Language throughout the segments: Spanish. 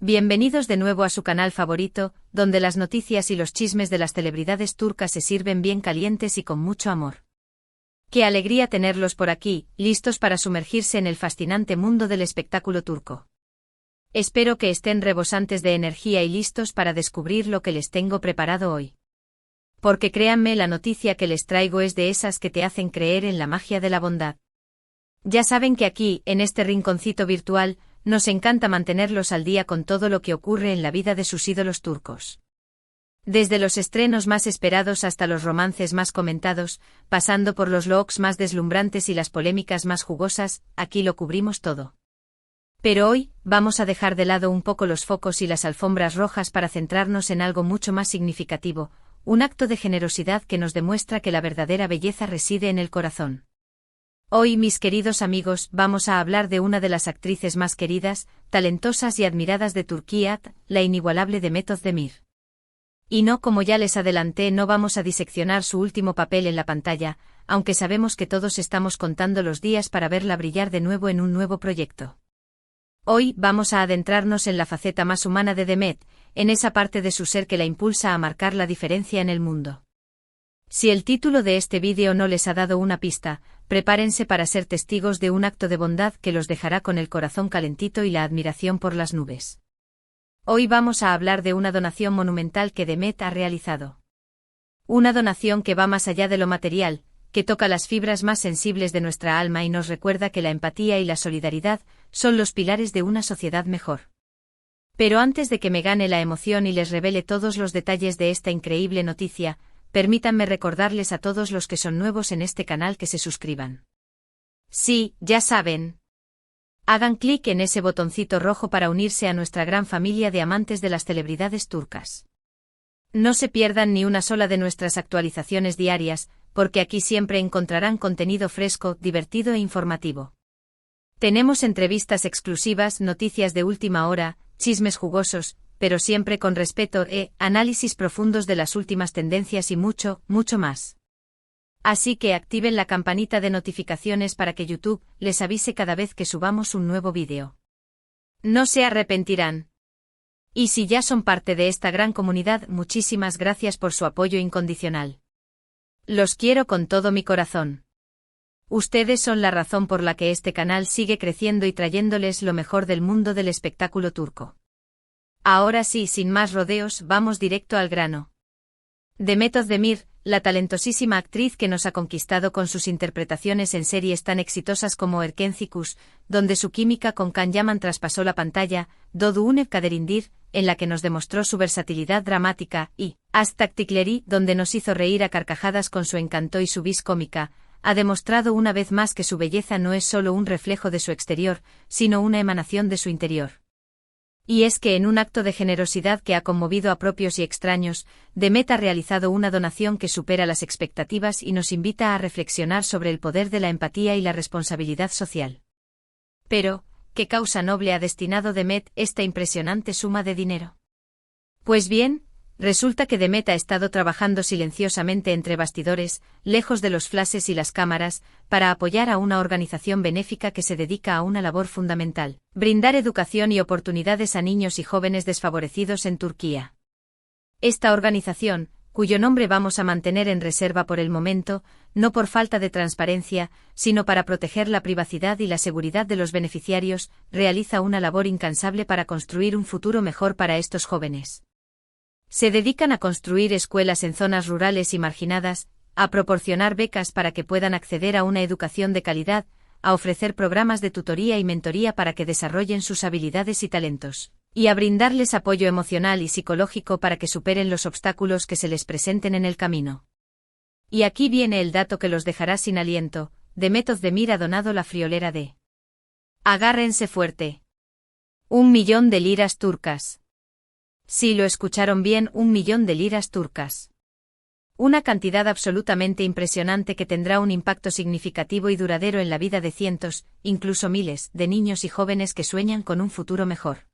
Bienvenidos de nuevo a su canal favorito, donde las noticias y los chismes de las celebridades turcas se sirven bien calientes y con mucho amor. Qué alegría tenerlos por aquí, listos para sumergirse en el fascinante mundo del espectáculo turco. Espero que estén rebosantes de energía y listos para descubrir lo que les tengo preparado hoy. Porque créanme, la noticia que les traigo es de esas que te hacen creer en la magia de la bondad. Ya saben que aquí, en este rinconcito virtual, nos encanta mantenerlos al día con todo lo que ocurre en la vida de sus ídolos turcos. Desde los estrenos más esperados hasta los romances más comentados, pasando por los looks más deslumbrantes y las polémicas más jugosas, aquí lo cubrimos todo. Pero hoy, vamos a dejar de lado un poco los focos y las alfombras rojas para centrarnos en algo mucho más significativo, un acto de generosidad que nos demuestra que la verdadera belleza reside en el corazón. Hoy, mis queridos amigos, vamos a hablar de una de las actrices más queridas, talentosas y admiradas de Turquía, la inigualable Demet Özdemir. Y no, como ya les adelanté, no vamos a diseccionar su último papel en la pantalla, aunque sabemos que todos estamos contando los días para verla brillar de nuevo en un nuevo proyecto. Hoy vamos a adentrarnos en la faceta más humana de Demet, en esa parte de su ser que la impulsa a marcar la diferencia en el mundo. Si el título de este vídeo no les ha dado una pista, prepárense para ser testigos de un acto de bondad que los dejará con el corazón calentito y la admiración por las nubes. Hoy vamos a hablar de una donación monumental que Demet ha realizado. Una donación que va más allá de lo material, que toca las fibras más sensibles de nuestra alma y nos recuerda que la empatía y la solidaridad son los pilares de una sociedad mejor. Pero antes de que me gane la emoción y les revele todos los detalles de esta increíble noticia, permítanme recordarles a todos los que son nuevos en este canal que se suscriban. Sí, ya saben. Hagan clic en ese botoncito rojo para unirse a nuestra gran familia de amantes de las celebridades turcas. No se pierdan ni una sola de nuestras actualizaciones diarias, porque aquí siempre encontrarán contenido fresco, divertido e informativo. Tenemos entrevistas exclusivas, noticias de última hora, chismes jugosos, pero siempre con respeto análisis profundos de las últimas tendencias y mucho, mucho más. Así que activen la campanita de notificaciones para que YouTube les avise cada vez que subamos un nuevo vídeo. No se arrepentirán. Y si ya son parte de esta gran comunidad, muchísimas gracias por su apoyo incondicional. Los quiero con todo mi corazón. Ustedes son la razón por la que este canal sigue creciendo y trayéndoles lo mejor del mundo del espectáculo turco. Ahora sí, sin más rodeos, vamos directo al grano. Demet Özdemir, la talentosísima actriz que nos ha conquistado con sus interpretaciones en series tan exitosas como Erkencikus, donde su química con Can Yaman traspasó la pantalla, Doğduğun Kaderindir, en la que nos demostró su versatilidad dramática, y Taktikleri, donde nos hizo reír a carcajadas con su encanto y su vis cómica, ha demostrado una vez más que su belleza no es solo un reflejo de su exterior, sino una emanación de su interior. Y es que en un acto de generosidad que ha conmovido a propios y extraños, Demet ha realizado una donación que supera las expectativas y nos invita a reflexionar sobre el poder de la empatía y la responsabilidad social. Pero, ¿qué causa noble ha destinado Demet esta impresionante suma de dinero? Pues bien, resulta que Demet ha estado trabajando silenciosamente entre bastidores, lejos de los flashes y las cámaras, para apoyar a una organización benéfica que se dedica a una labor fundamental: brindar educación y oportunidades a niños y jóvenes desfavorecidos en Turquía. Esta organización, cuyo nombre vamos a mantener en reserva por el momento, no por falta de transparencia, sino para proteger la privacidad y la seguridad de los beneficiarios, realiza una labor incansable para construir un futuro mejor para estos jóvenes. Se dedican a construir escuelas en zonas rurales y marginadas, a proporcionar becas para que puedan acceder a una educación de calidad, a ofrecer programas de tutoría y mentoría para que desarrollen sus habilidades y talentos, y a brindarles apoyo emocional y psicológico para que superen los obstáculos que se les presenten en el camino. Y aquí viene el dato que los dejará sin aliento: Demet Özdemir ha donado la friolera de... Agárrense fuerte. 1 millón de liras turcas. Sí, lo escucharon bien, 1 millón de liras turcas. Una cantidad absolutamente impresionante que tendrá un impacto significativo y duradero en la vida de cientos, incluso miles, de niños y jóvenes que sueñan con un futuro mejor.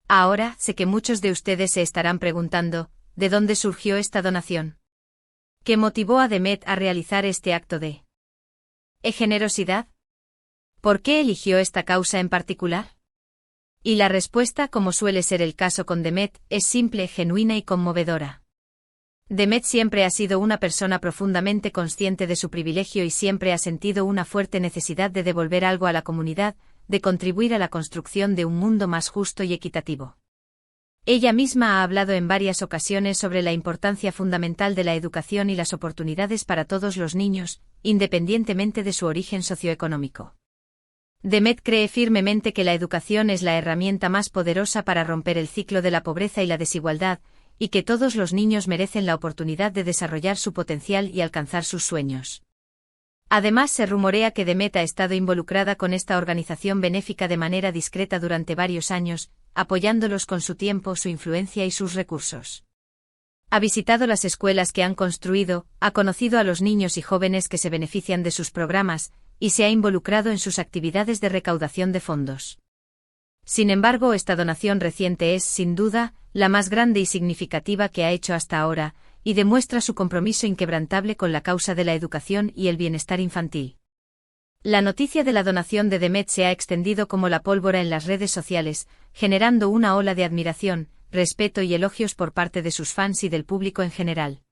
Ahora, sé que muchos de ustedes se estarán preguntando, ¿de dónde surgió esta donación? ¿Qué motivó a Demet a realizar este acto de generosidad? ¿Por qué eligió esta causa en particular? Y la respuesta, como suele ser el caso con Demet, es simple, genuina y conmovedora. Demet siempre ha sido una persona profundamente consciente de su privilegio y siempre ha sentido una fuerte necesidad de devolver algo a la comunidad, de contribuir a la construcción de un mundo más justo y equitativo. Ella misma ha hablado en varias ocasiones sobre la importancia fundamental de la educación y las oportunidades para todos los niños, independientemente de su origen socioeconómico. Demet cree firmemente que la educación es la herramienta más poderosa para romper el ciclo de la pobreza y la desigualdad, y que todos los niños merecen la oportunidad de desarrollar su potencial y alcanzar sus sueños. Además, se rumorea que Demet ha estado involucrada con esta organización benéfica de manera discreta durante varios años, apoyándolos con su tiempo, su influencia y sus recursos. Ha visitado las escuelas que han construido, ha conocido a los niños y jóvenes que se benefician de sus programas, y se ha involucrado en sus actividades de recaudación de fondos. Sin embargo, esta donación reciente es, sin duda, la más grande y significativa que ha hecho hasta ahora, y demuestra su compromiso inquebrantable con la causa de la educación y el bienestar infantil. La noticia de la donación de Demet se ha extendido como la pólvora en las redes sociales, generando una ola de admiración, respeto y elogios por parte de sus fans y del público en general.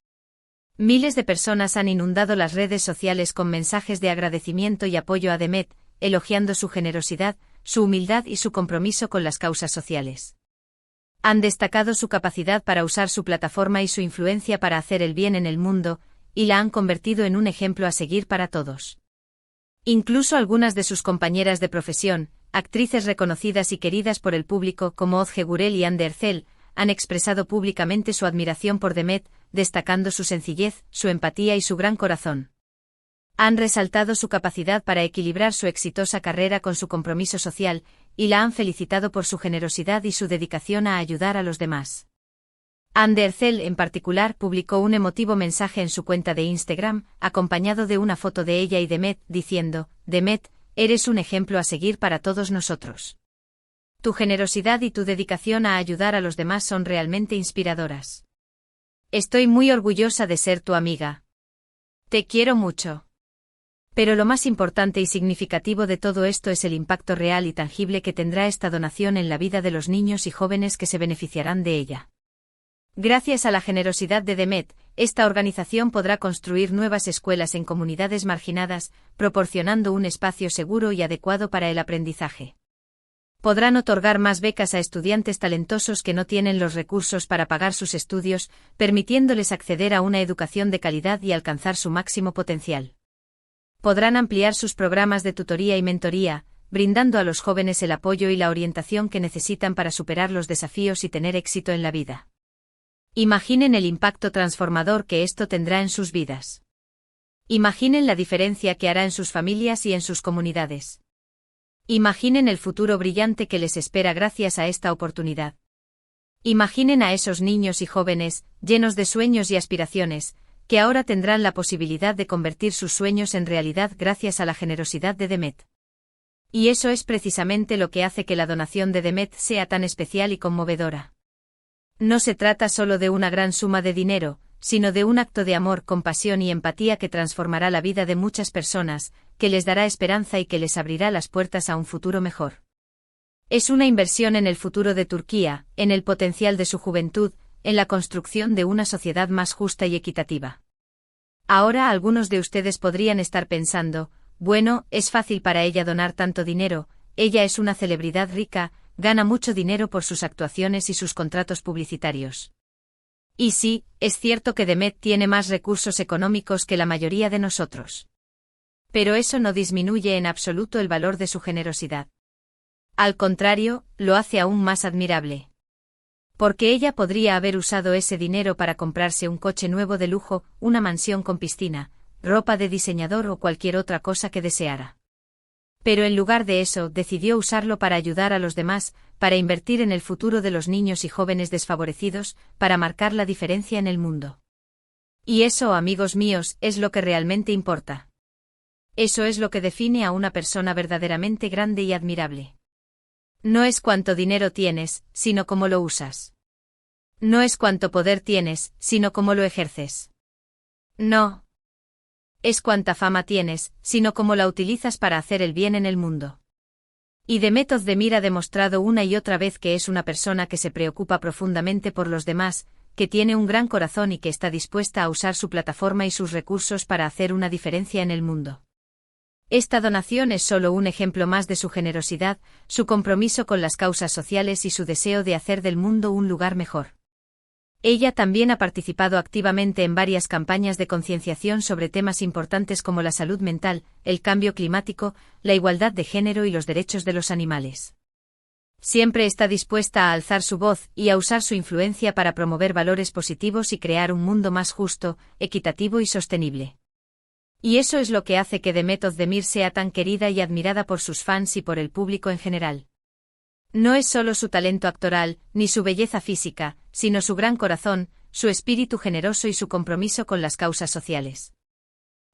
Miles de personas han inundado las redes sociales con mensajes de agradecimiento y apoyo a Demet, elogiando su generosidad, su humildad y su compromiso con las causas sociales. Han destacado su capacidad para usar su plataforma y su influencia para hacer el bien en el mundo, y la han convertido en un ejemplo a seguir para todos. Incluso algunas de sus compañeras de profesión, actrices reconocidas y queridas por el público como Ozge Gurel y Ander Zell, han expresado públicamente su admiración por Demet, destacando su sencillez, su empatía y su gran corazón. Han resaltado su capacidad para equilibrar su exitosa carrera con su compromiso social, y la han felicitado por su generosidad y su dedicación a ayudar a los demás. Ander Zell, en particular, publicó un emotivo mensaje en su cuenta de Instagram, acompañado de una foto de ella y Demet, diciendo: «Demet, eres un ejemplo a seguir para todos nosotros. Tu generosidad y tu dedicación a ayudar a los demás son realmente inspiradoras. Estoy muy orgullosa de ser tu amiga. Te quiero mucho». Pero lo más importante y significativo de todo esto es el impacto real y tangible que tendrá esta donación en la vida de los niños y jóvenes que se beneficiarán de ella. Gracias a la generosidad de Demet, esta organización podrá construir nuevas escuelas en comunidades marginadas, proporcionando un espacio seguro y adecuado para el aprendizaje. Podrán otorgar más becas a estudiantes talentosos que no tienen los recursos para pagar sus estudios, permitiéndoles acceder a una educación de calidad y alcanzar su máximo potencial. Podrán ampliar sus programas de tutoría y mentoría, brindando a los jóvenes el apoyo y la orientación que necesitan para superar los desafíos y tener éxito en la vida. Imaginen el impacto transformador que esto tendrá en sus vidas. Imaginen la diferencia que hará en sus familias y en sus comunidades. Imaginen el futuro brillante que les espera gracias a esta oportunidad. Imaginen a esos niños y jóvenes, llenos de sueños y aspiraciones, que ahora tendrán la posibilidad de convertir sus sueños en realidad gracias a la generosidad de Demet. Y eso es precisamente lo que hace que la donación de Demet sea tan especial y conmovedora. No se trata solo de una gran suma de dinero, sino de un acto de amor, compasión y empatía que transformará la vida de muchas personas, que les dará esperanza y que les abrirá las puertas a un futuro mejor. Es una inversión en el futuro de Turquía, en el potencial de su juventud, en la construcción de una sociedad más justa y equitativa. Ahora algunos de ustedes podrían estar pensando: bueno, es fácil para ella donar tanto dinero, ella es una celebridad rica, gana mucho dinero por sus actuaciones y sus contratos publicitarios. Y sí, es cierto que Demet tiene más recursos económicos que la mayoría de nosotros. Pero eso no disminuye en absoluto el valor de su generosidad. Al contrario, lo hace aún más admirable. Porque ella podría haber usado ese dinero para comprarse un coche nuevo de lujo, una mansión con piscina, ropa de diseñador o cualquier otra cosa que deseara. Pero en lugar de eso, decidió usarlo para ayudar a los demás, para invertir en el futuro de los niños y jóvenes desfavorecidos, para marcar la diferencia en el mundo. Y eso, amigos míos, es lo que realmente importa. Eso es lo que define a una persona verdaderamente grande y admirable. No es cuánto dinero tienes, sino cómo lo usas. No es cuánto poder tienes, sino cómo lo ejerces. No es cuánta fama tienes, sino cómo la utilizas para hacer el bien en el mundo. Y Demet Özdemir ha demostrado una y otra vez que es una persona que se preocupa profundamente por los demás, que tiene un gran corazón y que está dispuesta a usar su plataforma y sus recursos para hacer una diferencia en el mundo. Esta donación es solo un ejemplo más de su generosidad, su compromiso con las causas sociales y su deseo de hacer del mundo un lugar mejor. Ella también ha participado activamente en varias campañas de concienciación sobre temas importantes como la salud mental, el cambio climático, la igualdad de género y los derechos de los animales. Siempre está dispuesta a alzar su voz y a usar su influencia para promover valores positivos y crear un mundo más justo, equitativo y sostenible. Y eso es lo que hace que Demet Özdemir sea tan querida y admirada por sus fans y por el público en general. No es solo su talento actoral, ni su belleza física, sino su gran corazón, su espíritu generoso y su compromiso con las causas sociales.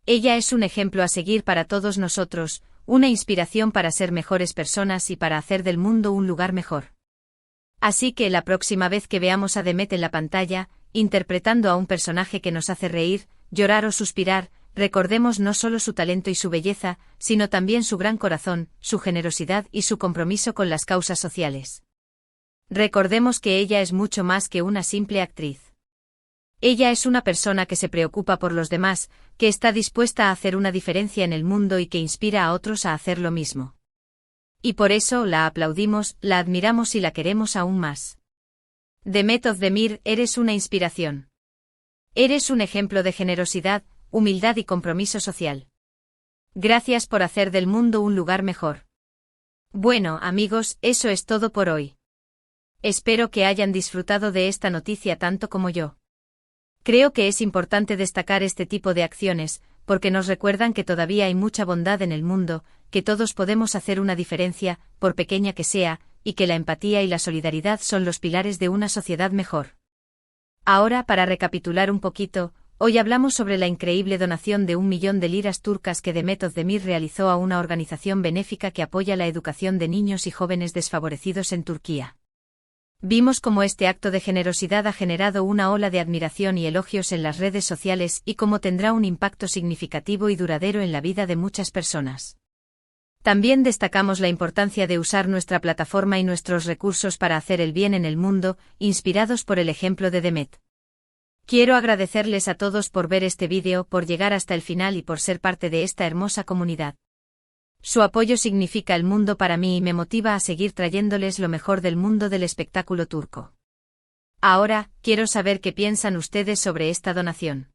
Ella es un ejemplo a seguir para todos nosotros, una inspiración para ser mejores personas y para hacer del mundo un lugar mejor. Así que la próxima vez que veamos a Demet en la pantalla, interpretando a un personaje que nos hace reír, llorar o suspirar, recordemos no solo su talento y su belleza, sino también su gran corazón, su generosidad y su compromiso con las causas sociales. Recordemos que ella es mucho más que una simple actriz. Ella es una persona que se preocupa por los demás, que está dispuesta a hacer una diferencia en el mundo y que inspira a otros a hacer lo mismo. Y por eso la aplaudimos, la admiramos y la queremos aún más. Demet Özdemir, eres una inspiración. Eres un ejemplo de generosidad, humildad y compromiso social. Gracias por hacer del mundo un lugar mejor. Bueno, amigos, eso es todo por hoy. Espero que hayan disfrutado de esta noticia tanto como yo. Creo que es importante destacar este tipo de acciones, porque nos recuerdan que todavía hay mucha bondad en el mundo, que todos podemos hacer una diferencia, por pequeña que sea, y que la empatía y la solidaridad son los pilares de una sociedad mejor. Ahora, para recapitular un poquito, hoy hablamos sobre la increíble donación de 1 millón de liras turcas que Demet Özdemir realizó a una organización benéfica que apoya la educación de niños y jóvenes desfavorecidos en Turquía. Vimos cómo este acto de generosidad ha generado una ola de admiración y elogios en las redes sociales y cómo tendrá un impacto significativo y duradero en la vida de muchas personas. También destacamos la importancia de usar nuestra plataforma y nuestros recursos para hacer el bien en el mundo, inspirados por el ejemplo de Demet. Quiero agradecerles a todos por ver este vídeo, por llegar hasta el final y por ser parte de esta hermosa comunidad. Su apoyo significa el mundo para mí y me motiva a seguir trayéndoles lo mejor del mundo del espectáculo turco. Ahora, quiero saber qué piensan ustedes sobre esta donación.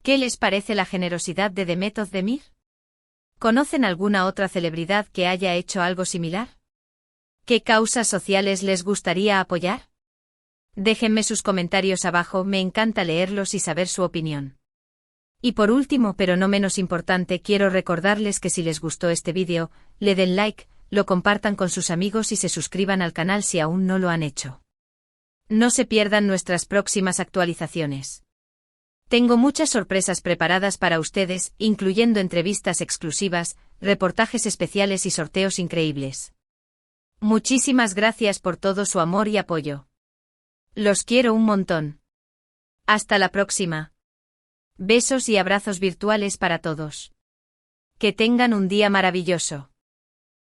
¿Qué les parece la generosidad de Demet Özdemir? ¿Conocen alguna otra celebridad que haya hecho algo similar? ¿Qué causas sociales les gustaría apoyar? Déjenme sus comentarios abajo, me encanta leerlos y saber su opinión. Y por último, pero no menos importante, quiero recordarles que si les gustó este vídeo, le den like, lo compartan con sus amigos y se suscriban al canal si aún no lo han hecho. No se pierdan nuestras próximas actualizaciones. Tengo muchas sorpresas preparadas para ustedes, incluyendo entrevistas exclusivas, reportajes especiales y sorteos increíbles. Muchísimas gracias por todo su amor y apoyo. Los quiero un montón. Hasta la próxima. Besos y abrazos virtuales para todos. Que tengan un día maravilloso.